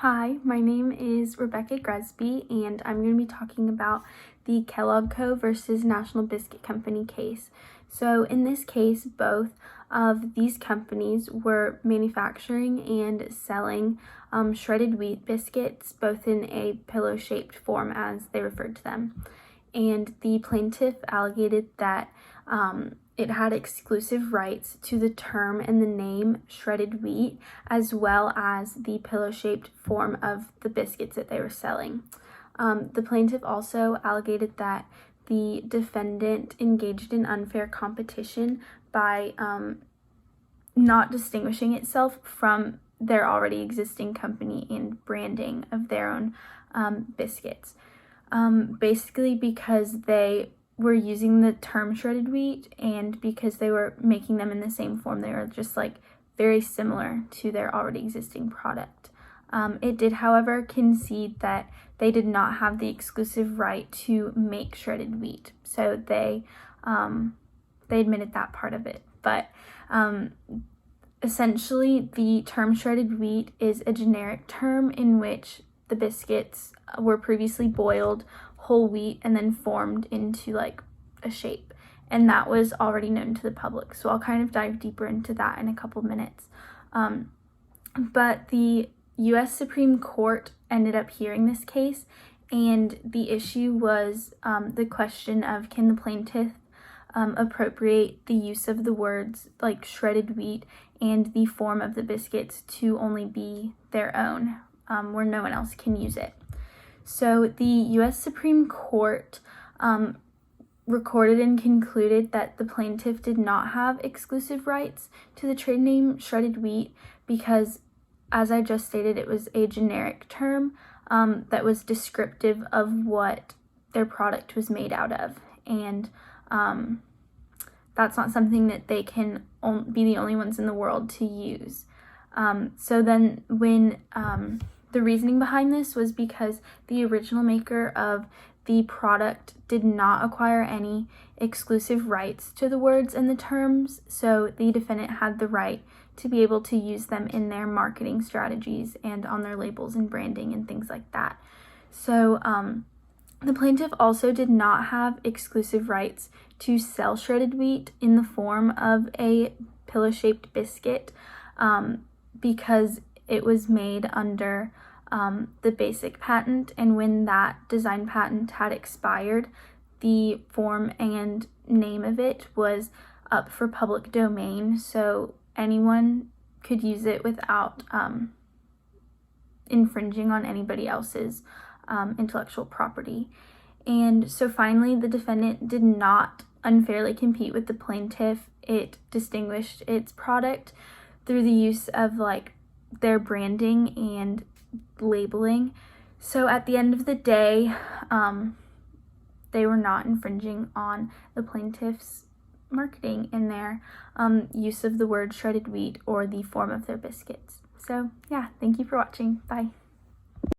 Hi, my name is Rebecca Gresby, and I'm going to be talking about the Kellogg Co. versus National Biscuit Company case. So in this case, both of these companies were manufacturing and selling shredded wheat biscuits, both in a pillow-shaped form as they referred to them. And the plaintiff alleged that it had exclusive rights to the term and the name shredded wheat, as well as the pillow-shaped form of the biscuits that they were selling. The plaintiff also alleged that the defendant engaged in unfair competition by not distinguishing itself from their already existing company and branding of their own biscuits. Basically because they were using the term shredded wheat and because they were making them in the same form, they were just like very similar to their already existing product. It did, however, concede that they did not have the exclusive right to make shredded wheat. So they admitted that part of it. But essentially, the term shredded wheat is a generic term in which the biscuits were previously boiled whole wheat and then formed into like a shape, and that was already known to the public. So I'll kind of dive deeper into that in a couple minutes. But the U.S. Supreme Court ended up hearing this case, and the issue was the question of, can the plaintiff appropriate the use of the words like shredded wheat and the form of the biscuits to only be their own, where no one else can use it. So the U.S. Supreme Court recorded and concluded that the plaintiff did not have exclusive rights to the trade name shredded wheat because, as I just stated, it was a generic term that was descriptive of what their product was made out of. And that's not something that they can be the only ones in the world to use. So then when the reasoning behind this was because the original maker of the product did not acquire any exclusive rights to the words and the terms, so the defendant had the right to be able to use them in their marketing strategies and on their labels and branding and things like that. So the plaintiff also did not have exclusive rights to sell shredded wheat in the form of a pillow-shaped biscuit because it was made under the basic patent, and when that design patent had expired, the form and name of it was up for public domain, so anyone could use it without infringing on anybody else's intellectual property. And so finally, the defendant did not unfairly compete with the plaintiff. It distinguished its product through the use of like their branding and labeling. So at the end of the day, they were not infringing on the plaintiff's marketing in their use of the word shredded wheat or the form of their biscuits. So yeah, thank you for watching. Bye.